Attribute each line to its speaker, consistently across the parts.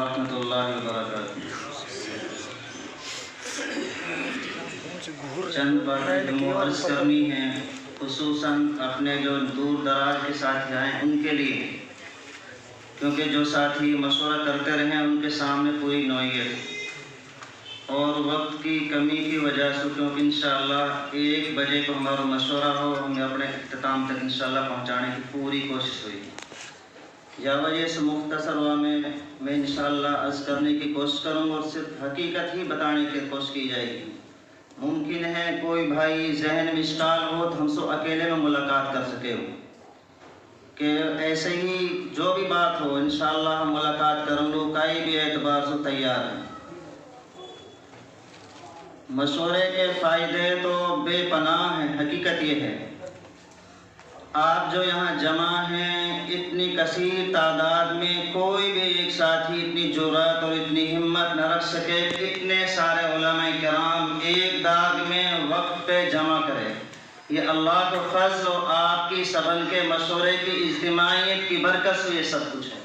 Speaker 1: ورحمۃ اللہ وبرکاتہ۔ چند باتیں جو عرض کرنی ہیں، خصوصاً اپنے جو دور دراز کے ساتھی آئے ان کے لیے، کیونکہ جو ساتھی مشورہ کرتے رہے ان کے سامنے پوری نوعیت اور وقت کی کمی کی وجہ سے، کیونکہ انشاءاللہ 1 بجے کو ہمارا مشورہ ہو، ہمیں اپنے اختتام تک انشاءاللہ پہنچانے کی پوری کوشش ہوئی۔ یا وجہ سے مختصر ہوا میں انشاءاللہ عرض کرنے کی کوشش کروں گا اور صرف حقیقت ہی بتانے کی کوشش کی جائے گی۔ ممکن ہے کوئی بھائی ذہن میں اشکال ہو تو ہم سے اکیلے میں ملاقات کر سکے ہو، کہ ایسے ہی جو بھی بات ہو انشاءاللہ ہم ملاقات کریں گے، کئی بھی اعتبار سے تیار ہیں۔ مشورے کے فائدے تو بے پناہ ہیں۔ حقیقت یہ ہے، آپ جو یہاں جمع ہیں اتنی کثیر تعداد میں کوئی بھی ایک ساتھی اتنی جرأت اور اتنی ہمت نہ رکھ سکے کہ اتنے سارے علماء کرام ایک داغ میں وقت پہ جمع کرے۔ یہ اللہ کا فضل اور آپ کی سبن کے مشورے کی اجتماعیت کی برکت سے یہ سب کچھ ہے۔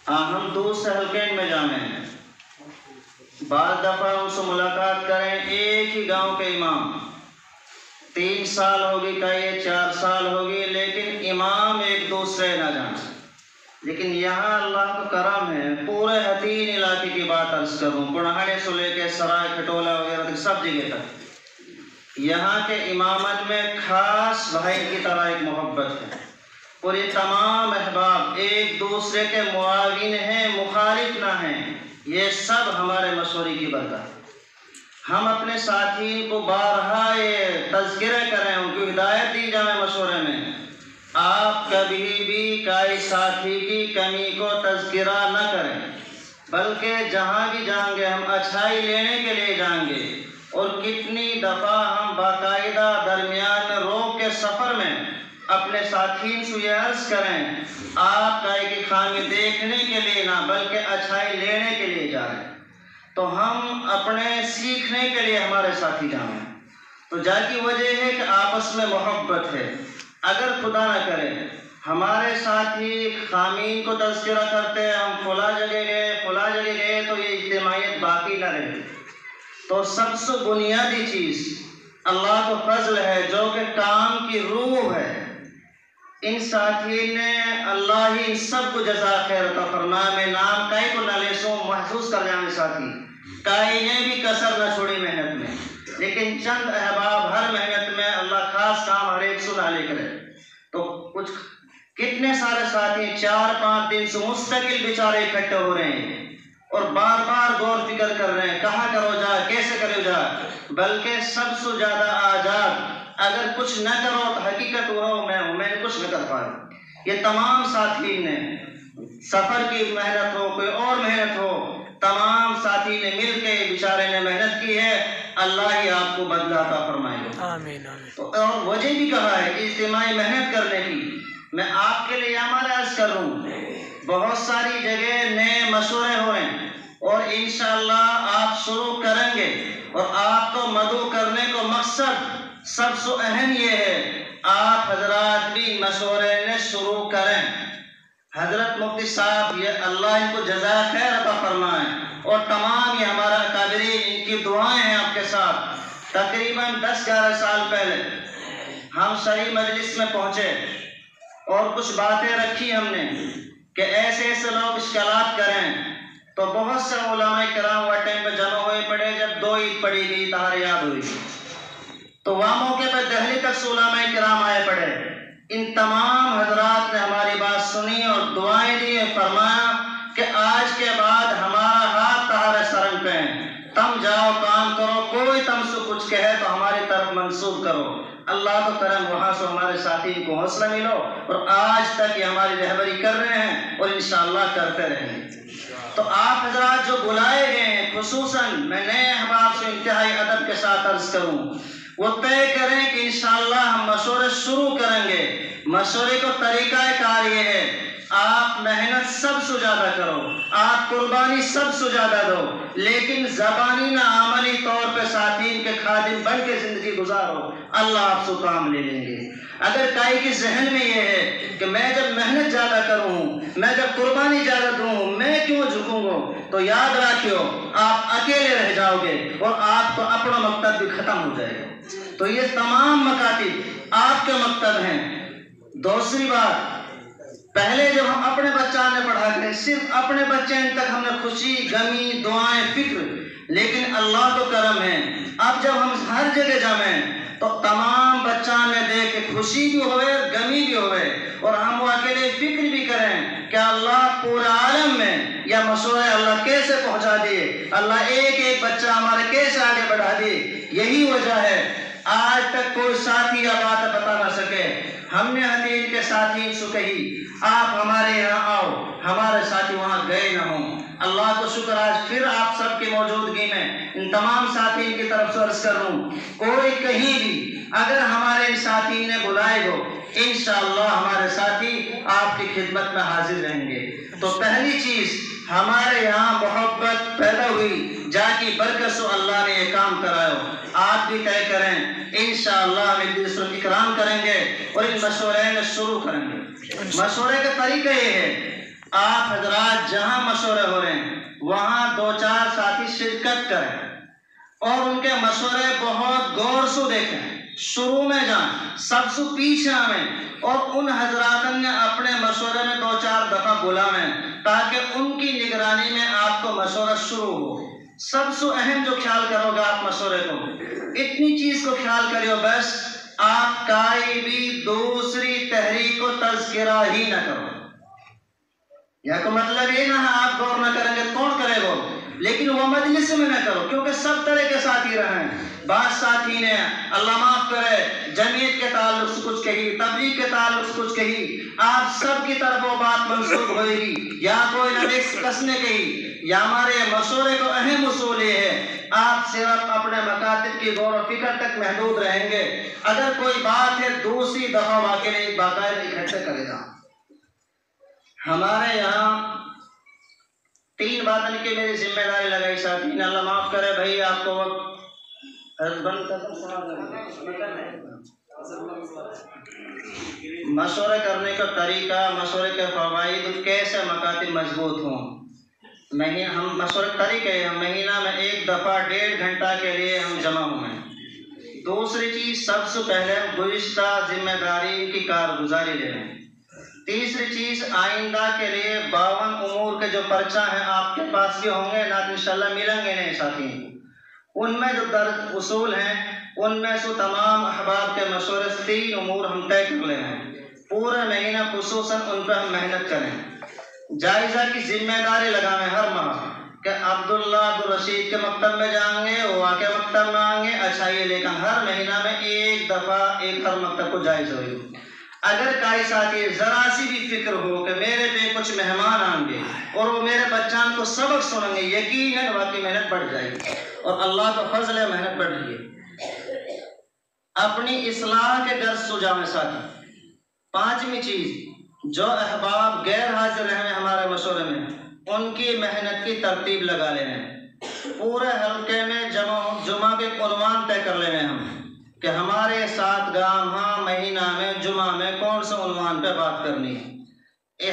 Speaker 1: ہم دوسرے حلقے میں جامع ہیں، بعض دفعہ ان سے ملاقات کریں، ایک ہی گاؤں کے امام، 3 سال ہوگی کہیں 4 سال ہوگی، لیکن امام ایک دوسرے نہ جانے۔ لیکن یہاں اللہ کا کرم ہے، پورے حتین علاقے کی بات عرض کروں، پڑھانے سے لے کے سرائے کھٹولا وغیرہ تک سب جگہ تک یہاں کے امامت میں خاص بھائی کی طرح ایک محبت ہے، اور یہ تمام احباب ایک دوسرے کے معاون ہیں، مخالف نہ ہیں۔ یہ سب ہمارے مشورے کی برکت۔ ہم اپنے ساتھی کو بارہا یہ تذکرہ کریں، ان کو ہدایت دی جائے مشورے میں۔ آپ کبھی بھی کوئی ساتھی کی کمی کو تذکرہ نہ کریں، بلکہ جہاں بھی جائیں گے ہم اچھائی لینے کے لیے جائیں گے۔ اور کتنی دفعہ ہم باقاعدہ درمیان میں روک کے سفر میں اپنے ساتھین سے یہ عرض کریں، آپ کی خامی دیکھنے کے لیے نہ بلکہ اچھائی لینے کے لیے جا رہے ہیں، تو ہم اپنے سیکھنے کے لیے ہمارے ساتھی جائیں۔ تو جا کی وجہ ہے کہ آپس میں محبت ہے۔ اگر خدا نہ کرے ہمارے ساتھی خامین کو تذکرہ کرتے ہیں، ہم فلاں جگہ گئے تو یہ اجتماعیت باقی نہ رہے۔ تو سب سے بنیادی چیز اللہ کا فضل ہے جو کہ کام کی روح ہے۔ ان ساتھی نے اللہ ہی سب کو جزا خیر عطا فرمائے۔ میں نام کئی کو نہ لے سوں، محسوس کر جانے ساتھی کئی نے بھی کسر نہ چھوڑی محنت میں، لیکن چند احباب ہر محنت میں اللہ خاص کام ہر ایک سنا لے کرے۔ تو کچھ کتنے سارے ساتھی 4-5 دن سے مستقل بیچارے اکٹھے ہو رہے ہیں اور بار بار غور فکر کر رہے ہیں کہاں کرو جا، کیسے کرو جا، بلکہ سب سے زیادہ آزاد اگر کچھ نہ کرو تو حقیقت ہو میں کچھ نہ کر پایا۔ یہ تمام ساتھی نے سفر کی محنت ہو، کوئی اور محنت ہو، تمام ساتھی نے مل کے بیچارے نے محنت کی ہے، اللہ ہی آپ کو بدلہ عطا فرمائے گا۔ آمین آمین۔ تو اور وجہ بھی کہا ہے کہ اجتماعی محنت کرنے کی۔ میں آپ کے لیے ہمارا عرض کر رہا ہوں، بہت ساری جگہ نئے مشورے ہو رہے ہیں اور انشاءاللہ آپ شروع کریں گے، اور آپ کو مدعو کرنے کو مقصد سب سے اہم یہ ہے آپ حضرات بھی مشورے نے شروع کریں۔ حضرت مفتی صاحب یہ اللہ ان کو جزائے خیر عطا فرمائیں، اور تمام یہ ہمارا اکابرین ان کی دعائیں ہیں آپ کے ساتھ۔ تقریباً 10-11 سال پہلے ہم صحیح مجلس میں پہنچے اور کچھ باتیں رکھی ہم نے کہ ایسے ایسے لوگ اشکالات کریں، تو بہت سے علماء کرام وہ ٹائم پہ جمع ہوئے پڑے جب 2 عید پڑی گئی، طہر یاد ہوئی، تو وہاں موقع پہ دہلی تک سے علماء کرام آئے پڑے۔ ان تمام حضرات نے ہماری بات سنی اور دعائیں دی، فرمایا کہ آج کے بعد ہمارا ہاتھ تہارے سرنگ پہ ہیں، تم جاؤ کام کرو، کوئی تم سے کچھ کہے تو ہماری طرف منسوب کرو۔ اللہ کا کرم، وہاں سے ہمارے ساتھی کو حوصلہ ملو اور آج تک یہ ہماری رہبری کر رہے ہیں اور انشاءاللہ کرتے رہیں گے۔ تو آپ حضرات جو بلائے گئے ہیں، خصوصاً میں نئے احباب سے انتہائی ادب کے ساتھ عرض کروں، وہ طے کریں کہ انشاءاللہ ہم مشورے شروع کریں گے۔ مشورے کو طریقہ کار یہ ہے، آپ محنت سب سے زیادہ کرو، آپ قربانی سب سے زیادہ دو، لیکن زبانی نہ عملی طور پہ ساتھین کے خادم بن کے زندگی گزارو، اللہ آپ سے کام لے لیں گے۔ اگر کائی کے ذہن میں یہ ہے کہ میں جب محنت زیادہ کروں، میں جب قربانی زیادہ دوں، میں کیوں جھکوں گا، تو یاد رکھیو آپ اکیلے رہ جاؤ گے اور آپ کو اپنا مقصد بھی ختم ہو جائے گا۔ تو یہ تمام مکاتب آپ کے مقصد ہیں۔ دوسری بات، پہلے جب ہم اپنے بچوں نے پڑھا کریں، صرف اپنے بچے تک ہم نے خوشی، غمی، دعائیں، فکر، لیکن اللہ تو کرم ہے، اب جب ہم ہر جگہ جمیں تو تمام بچوں نے دیکھ خوشی بھی ہوئے، غمی بھی ہوئے، اور ہم وہ اکیلے فکر بھی کریں کہ اللہ پورے عالم میں یا مشورے اللہ کیسے پہنچا دیے، اللہ ایک ایک بچہ ہمارے کیسے آگے بڑھا دیے۔ یہی وجہ ہے آج تک کوئی ساتھی یا بات بتا نہ سکے، ہم نے حتیم کے ساتھی سے کہی آپ ہمارے یہاں آؤ، ہمارے ساتھی وہاں گئے نہ ہوں۔ اللہ کو شکر، آج پھر آپ سب کی موجودگی میں ان تمام ساتھیوں کی طرف سے عرض کر رہا ہوں، کوئی کہیں بھی اگر ہمارے ساتھی نے بلائے ہو، انشاءاللہ ہمارے ساتھی آپ کی خدمت میں حاضر رہیں گے۔ تو پہلی چیز ہمارے یہاں محبت پیدا ہوئی، جا کی برکت سے اللہ نے یہ کام کرایا، آپ بھی طے کریں، انشاءاللہ ہم ایک دوسرے کو اکرام کریں گے اور ان مشورے میں شروع کریں گے۔ مشورے کا طریقہ یہ ہے، آپ حضرات جہاں مشورے ہو رہے ہیں وہاں 2-4 ساتھی شرکت کریں اور ان کے مشورے بہت غور سے دیکھیں، شروع میں جائیں، سب سے پیچھے آئیں اور ان حضرات نے اپنے مشورے میں 2-4 دفعہ بلائیں تاکہ ان کی نگرانی میں آپ کو مشورہ شروع ہو۔ سب سے اہم جو خیال کرو گا آپ مشورے کو، اتنی چیز کو خیال کریو، بس آپ کوئی بھی دوسری تحریک کو تذکرہ ہی نہ کرو۔ یا کو مطلب یہ نہ ہے آپ غور نہ کریں گے کون کرے گا، لیکن وہ مجلس میں نہ کرو، کیونکہ سب طرح کے ساتھی رہیں۔ بعض ساتھی نے اللہ معاف کرے جمعیت کے تعلق سے کچھ کہی، تبلیغ کے تعلق سے کچھ کہی، آپ سب کی طرف وہ بات منسوخ ہوئے گی، یا کوئی نہ کس نے کہی۔ یا ہمارے مشورے کو اہم اصول یہ ہے، آپ صرف اپنے مکاتب کی غور و فکر تک محدود رہیں گے۔ اگر کوئی بات ہے دوسری دفعہ واقعی باقاعدہ اکٹھے کرے گا۔ ہمارے یہاں 3 باتوں کی میری ذمہ داری لگائی ساتھی نے، اللہ معاف کرے بھائی آپ کو وقت مشورے کرنے کا طریقہ، مشورے کے فوائد، کیسے مکاتب مضبوط ہوں۔ ہم مشورے طریقے ہیں، مہینہ میں 1 دفعہ 1.5 گھنٹہ کے لیے ہم جمع ہوئے ہیں۔ دوسری چیز، سب سے پہلے گزشتہ ذمہ داری کی کارگزاری لے لیں۔ تیسری چیز، آئندہ کے لیے 52 امور کے جو پرچہ ہیں آپ کے پاس بھی ہوں گے، نہ انشاءاللہ ملیں گے نہیں ساتھی، ان میں جو درج اصول ہیں ان میں سے تمام احباب کے مشورے سے 3 امور ہم طے کر لے ہیں۔ پورے مہینہ خصوصاً ان پہ ہم محنت کریں، جائزہ کی ذمہ داری لگائیں ہر ماہ کہ عبداللہ عبدالرشید کے مکتب میں جائیں گے، وہ کے مکتب میں آئیں گے، اچھا یہ لیکن ہر مہینہ میں 1 دفعہ ہر مکتب کو جائزہ ہوئی۔ اگر کوئی ساتھی ذرا سی بھی فکر ہو کہ میرے پہ کچھ مہمان آئیں گے اور وہ میرے بچان کو سبق سنیں گے، یقیناً واقعی محنت بڑھ جائے گی، اور اللہ کا فضل ہے محنت بڑھ رہی ہے۔ اپنی اصلاح کے درس سجاویں ساتھی۔ 5ویں چیز، جو احباب غیر حاضر رہے ہیں ہمارے مشورے میں، ان کی محنت کی ترتیب لگا لینے، پورے حلقے میں جمعہ کے عنوان طے کر لینے ہم کہ ہمارے ساتھ گاہ مہینہ میں جمعہ میں کون سے عنوان پہ بات کرنی ہے۔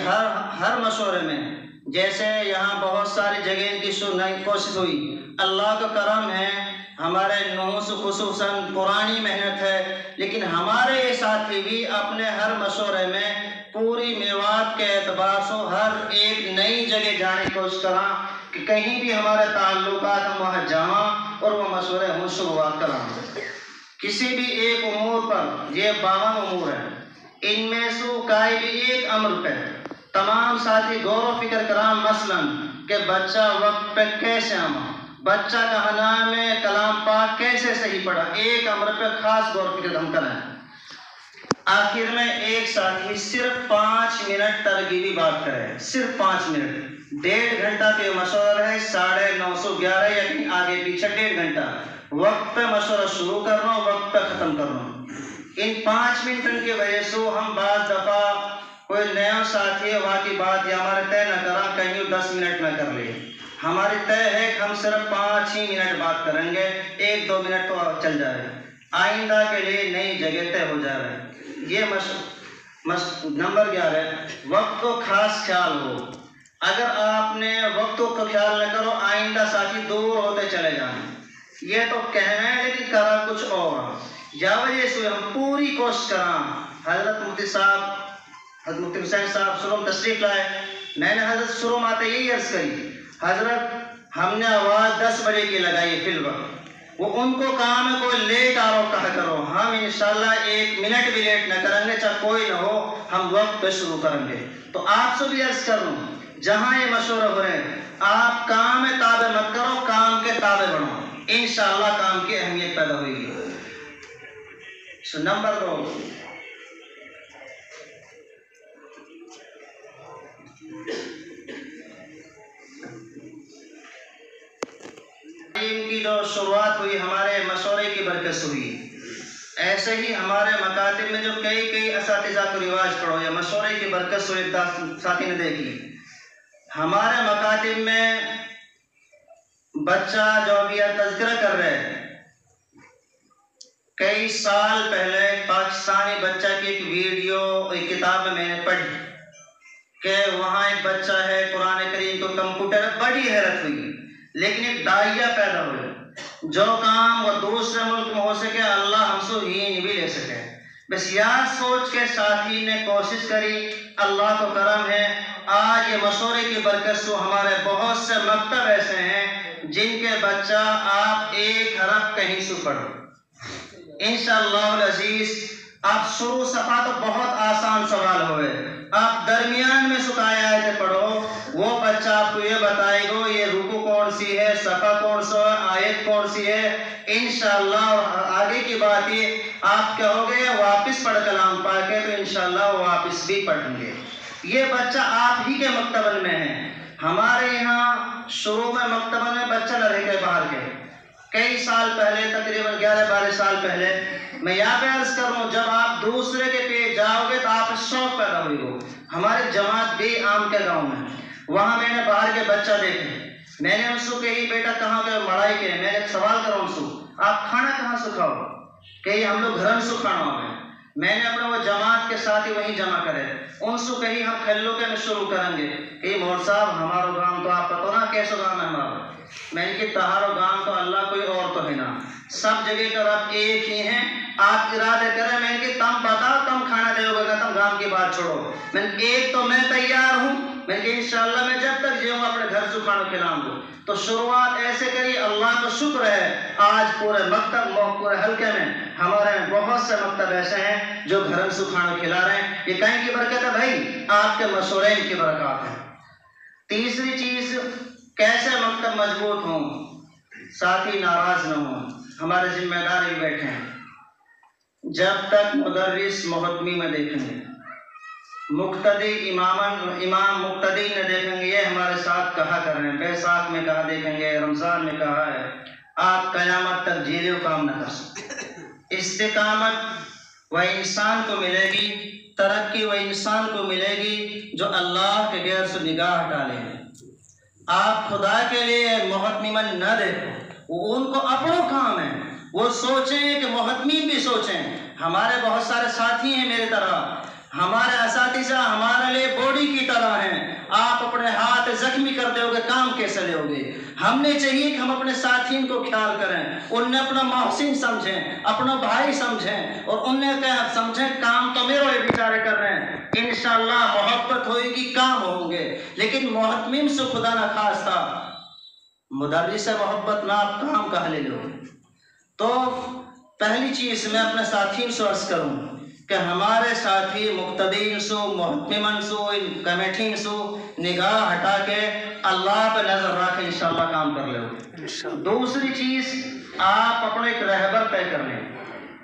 Speaker 1: ہر مشورے میں، جیسے یہاں بہت ساری جگہ کی کوشش ہوئی، اللہ کا کرم ہے، ہمارے نوحس خصوصاً پرانی محنت ہے، لیکن ہمارے یہ ساتھی بھی اپنے ہر مشورے میں پوری میوات کے اعتبار سے ہر ایک نئی جگہ جانے کی کوشش کریں کہ کہیں بھی ہمارے تعلقات ہم وہاں جاؤں اور وہ مشورے ہم شروعات کریں۔ کسی بھی ایک امور پر، یہ 52 امور ہیں، ان میں سے کوئی بھی ایک امر پہ تمام ساتھی غور و فکر کریں، مثلاً کہ بچہ وقت پہ کیسے آما، بچہ کا نام میں کلام پاک کیسے صحیح پڑھا، ایک امر پہ خاص غور و فکر ہم کریں۔ آخر میں ایک ساتھی صرف 5 منٹ ترغیبی بات کرے، صرف 5 منٹ، 1.5 گھنٹہ کے مشورہ ہے، 9:30 یعنی آگے پیچھے 1.5 گھنٹہ، وقت پہ مشورہ شروع کرنا، وقت پہ ختم کرنا۔ ان 5 منٹ کی وجہ سے ہم بعض دفعہ کوئی نیا ساتھی ہے وہاں کی بات یا ہمارے طے نہ کرا کہیں 10 منٹ نہ کر لے. ہماری طے ہے کہ ہم صرف 5 ہی منٹ بات کریں گے, 1-2 منٹ تو چل جائے. آئندہ کے لیے نئی جگہ طے ہو جا رہا ہے. یہ نمبر 11 وقت کو خاص خیال ہو. اگر آپ نے وقت کو خیال نہ کرو آئندہ ساتھی دور ہوتے چلے جائیں. یہ تو کہنا ہے لیکن کرا کچھ اور. یا وجہ سے ہم پوری کوشش کریں. حضرت مفتی حسین صاحب شروع تشریف لائے. میں نے حضرت شروع آتے یہی عرض کری, حضرت ہم نے آواز 10 بجے کی لگائی فی الوقت. وہ ان کو کام ہے کوئی لیٹ آؤ کہا کرو. ہم انشاءاللہ 1 منٹ بھی لیٹ نہ کریں گے, چاہے کوئی نہ ہو, ہم وقت پہ شروع کریں گے. تو آپ سے بھی عرض کروں, جہاں یہ مشورہ ہو رہے ہیں آپ کام میں تابع مت کرو, کام کے تابع بنو. انشاءاللہ کام کی اہمیت پیدا ہوئی گی. نمبر 2 کی جو شروعات ہوئی ہمارے مشورے کی برکت سے ہوئی. ایسے ہی ہمارے مکاتب میں جو کئی اساتذہ کو رواج پڑھو یا مشورے کی برکت سے ہوئی. ساتھی نے دیکھی ہمارے مکاتب میں بچہ جو ابھی تذکرہ کر رہے ہیں, کئی سال پہلے پاکستانی بچہ کی ایک ویڈیو ایک کتاب میں نے پڑھی کہ وہاں ایک بچہ ہے قرآن کریم کو کمپیوٹر, بڑی حیرت ہوئی. لیکن ایک داعیہ پیدا ہوئے, جو کام وہ دوسرے ملک میں ہو سکے اللہ ہم سے ہی نہیں بھی لے سکے. بس یاد سوچ کے ساتھی نے کوشش کری, اللہ کو کرم ہے آج یہ مشورے کی برکت سے ہمارے بہت سے مکتب ایسے ہیں جن کے بچہ آپ 1 حرف کہیں سے پڑھو انشاءاللہ العزیز. آپ شروع صفحہ تو بہت آسان سوال ہوئے, آپ درمیان میں سکھائے آیتیں پڑھو, وہ بچہ آپ کو یہ بتائے گا یہ رکوع کون سی ہے, صفحہ کون سا ہے, آیت کون سی ہے انشاءاللہ. اور آگے کی بات یہ آپ کہو گے واپس پڑھ کلام پاک ہے تو انشاءاللہ واپس بھی پڑھیں گے. یہ بچہ آپ ہی کے مکتبن میں ہے. ہمارے یہاں شروع میں مکتبن میں بچہ نہ رہ کے باہر کے کئی سال پہلے تقریباً 11-12 سال پہلے میں یہاں پہ عرض کر رہا ہوں, جب آپ دوسرے کے پیچھے جاؤ گے تو آپ شوق پیدا ہوئی ہو. ہمارے جماعت بھی عام کے گاؤں میں, وہاں میں نے باہر کے بچہ دیکھے. میں نے ان سے کہی بیٹا کہاں پہ مڑائی کے, میں نے سوال کرا ان سے آپ کھانا کہاں سے کھاؤ, کہی ہم لوگ گھرن سے کھانا ہوگا. میں نے اپنے وہ جماعت کے ساتھ ہی وہیں جمع کرے. ان سے کہی ہم کھلو کے میں شروع کریں گے. کہ مور صاحب ہمارا گام تو آپ پتہ نا کیسے گام ہے ہمارا. میں نے کہ تہارو گام تو اللہ کوئی اور تو ہے نا, سب جگہ کا رب ایک ہی ہیں. آپ ارادے کریں, میں نے کہ تم بتاؤ تم کھانا دے گا, تم گام کی بات چھوڑو. میں نے ایک تو میں تیار ہوں, میں کہ انشاءاللہ میں جب تک جیوں اپنے گھر سے کھانا کھلاؤں گا. تو شروعات ایسے کری, اللہ کا شکر ہے آج پورے مکتب پورے حلقے میں ہمارے بہت سے مکتب ایسے ہیں جو گھر سے کھانا کھلا رہے ہیں. یہ کہیں کی برکت ہے بھائی, آپ کے مشورے کی برکات ہے. تیسری چیز کیسے مکتب مضبوط ہوں, ساتھی ناراض نہ ہوں. ہمارے ذمہ دار بھی بیٹھے ہیں, جب تک مدرس محتمی میں دیکھیں گے, مقتدی امام مقتدی نے دیکھیں گے, یہ ہمارے ساتھ کہا کر رہے ہیں, بیساکھ میں کہا دیکھیں گے, رمضان میں کہا ہے, آپ قیامت تک جیلے کام نہ کر سکتے. استقامت وہ انسان کو ملے گی, ترقی وہ انسان کو ملے گی جو اللہ کے غیر سے نگاہ ہٹا لے. آپ خدا کے لیے محتمین نہ دیکھو, وہ ان کو اپنا کام ہے, وہ سوچیں کہ محتمین بھی سوچیں. ہمارے بہت سارے ساتھی ہیں میری طرح, ہمارے اساتذہ ہمارے لیے باڈی کی طرح ہیں. آپ اپنے ہاتھ زخمی کر دو گے, کام کیسے لے گے؟ ہم نے چاہیے کہ ہم اپنے ساتھین کو خیال کریں, انہیں اپنا محسن سمجھیں, اپنا بھائی سمجھیں, اور انہیں کیا سمجھیں کام تو میرے لیے بیچارے کر رہے ہیں. انشاءاللہ محبت ہوئے گی, کام ہوں گے. لیکن محتمین سے خدا نہ خواستہ مدرس سے محبت نہ, آپ کام کہا لے لو. تو پہلی چیز میں اپنے ساتھین سے عرض کروں کہ ہمارے ساتھی مقتدین سو, محتمین سو, کمیٹین سو نگاہ ہٹا کے اللہ پہ نظر رکھ انشاءاللہ کام کر لے. دوسری چیز آپ اپنے ایک رہبر طے کر لیں,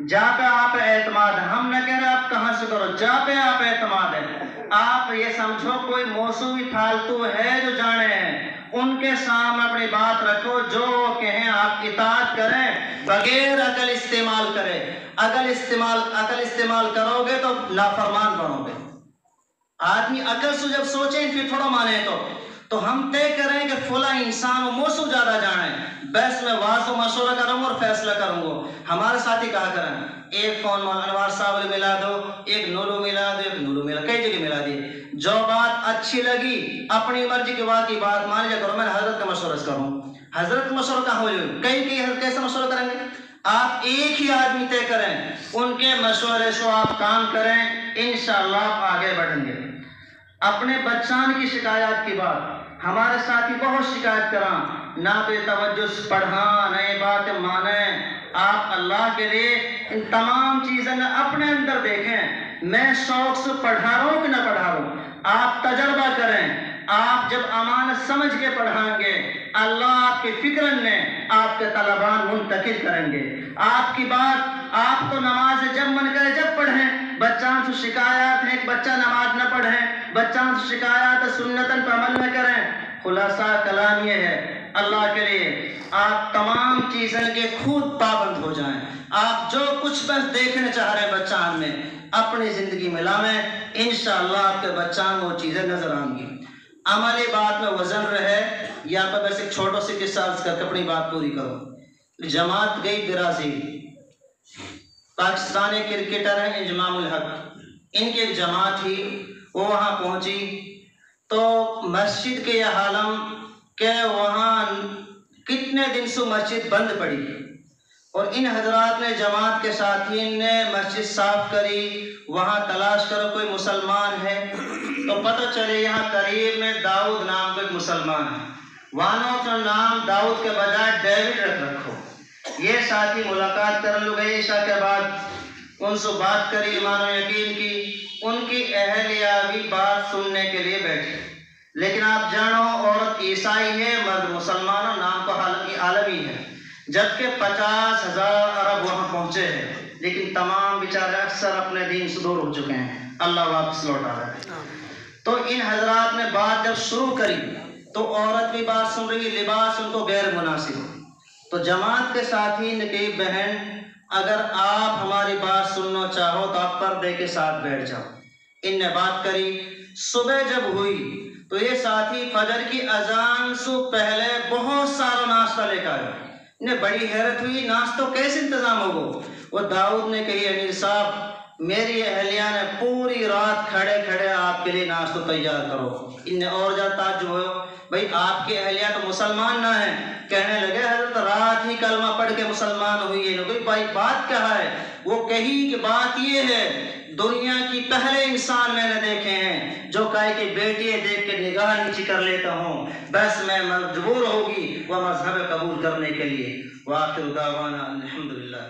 Speaker 1: جہاں پہ آپ اعتماد ہے. ہم نہ کہہ رہے آپ کہاں سے کرو, جہاں پہ آپ اعتماد ہے. آپ یہ سمجھو کوئی موسوی فالتو ہے جو جانے ہیں, ان کے سامنے اپنی بات رکھو, جو وہ کہیں آپ اطاعت کریں بغیر عقل استعمال کریں. عقل استعمال کرو گے تو نافرمان بنو گے. آدمی عقل سے جب سوچیں پھر تھوڑا مانے تو ہم طے کریں کہ فلاں انسان و موسو زیادہ جانا ہے، بس میں واضح و مشورہ کروں گا اور فیصلہ کروں گا. ہمارے ساتھی کہا کریں ایک فون انوار صاحب ملا دو، ایک نورو ملا دو، ایک نورو ملا، کئی جگہ ملا دیے. جو بات اچھی لگی اپنی مرضی کی بات مان لیا کرو، میں نے حضرت کا مشورہ کروں. حضرت مشورہ کہاں ہو جائے، کئی حضرت کیسے مشورہ کریں گے؟ آپ ایک ہی آدمی طے کریں، ان کے مشورے سے آپ کام کریں، انشاءاللہ آپ آگے بڑھیں گے. اپنے بچان کی شکایات کی بات، ہمارے ساتھی بہت شکایت کراں، نہ بے توجہ پڑھاں، نئے بات مانیں. آپ اللہ کے لیے ان تمام چیزیں اپنے اندر دیکھیں. میں شوق سے پڑھا رہا ہوں کہ نہ پڑھا رہا ہوں، آپ تجربہ کریں. آپ جب امانت سمجھ کے پڑھائیں گے، اللہ آپ کے فکرن میں آپ کے طلبان منتقل کریں گے. آپ کی بات، آپ کو نماز جب من کرے جب پڑھیں. بچان سے شکایات ہیں کہ بچہ نماز نہ پڑھیں، بچان سے شکایات سنتاً پر عمل نہ کریں. خلاصہ کلام یہ ہے، اللہ کے لیے آپ تمام چیزیں کے خود پابند ہو جائیں. آپ جو کچھ بس دیکھنے چاہ رہے ہیں بچان میں، اپنی زندگی میں لاویں، انشاءاللہ آپ کے بچان وہ چیزیں نظر آئیں گی. عملی بات میں وزن رہے یا پر بس ایک چھوٹا سی قصہ عرض کر کے اپنی بات پوری کرو. جماعت گئی برازیل، پاکستانی کرکٹر ہیں انضمام الحق، ان کی ایک جماعت تھی، وہ وہاں پہنچی تو مسجد کے یہ عالم کہ وہاں کتنے دن سے مسجد بند پڑی، اور ان حضرات نے جماعت کے ساتھین نے مسجد صاف کری. وہاں تلاش کرو کوئی مسلمان ہے تو پتہ چلے یہاں قریب میں داؤد نام کا ایک مسلمان ہے. وہاں کا نام داؤد کے بجائے ڈیوڈ رکھو. یہ ساتھی ملاقات کرنے لوگ گئے، عشاء کے بعد ان سے بات کری، ایمان و یقین کی. ان کی اہلیہ بھی بات سننے کے لیے بیٹھے. لیکن آپ جانو عورت عیسائی ہے، مرد مسلمان اور نام کو عالمی ہے. جبکہ 50,000 عرب وہاں پہنچے ہیں، لیکن تمام بیچارے اکثر اپنے دین سے دور ہو چکے ہیں، اللہ واپس لوٹا رہے. تو ان حضرات نے بات جب شروع کری تو عورت بھی بات سن رہی، لباس ان کو غیر مناسب ہو. تو جماعت کے ساتھی نے کہی بہن اگر آپ ہماری بات سننا چاہو تو آپ پردے کے ساتھ بیٹھ جاؤ. ان نے بات کری. صبح جب ہوئی تو یہ ساتھی فجر کی اذان سے پہلے بہت سارا ناشتہ لے کر آیا. انہیں بڑی حیرت ہوئی، ناشتہ کیسے انتظام ہوگا؟ وہ داؤد نے کہی امیر صاحب میری اہلیہ نے پوری رات کھڑے کھڑے آپ کے لیے ناشتہ تیار کرو. ان نے اور زیادہ تعجب ہوا، بھئی آپ کی اہلیہ تو مسلمان نہ ہیں. کہنے لگے حضرت رات ہی کلمہ پڑھ کے مسلمان ہوئی ہے. کوئی بھائی بات کیا ہے؟ وہ کہی کہ بات یہ ہے دنیا کی پہلے انسان میں نے دیکھے ہیں جو کہے کہ بیٹی دیکھ کے نگاہ نیچی کر لیتا ہوں، بس میں مجبور ہوگی وہ مذہب قبول کرنے کے لیے. وآخر دعوانا الحمدللہ.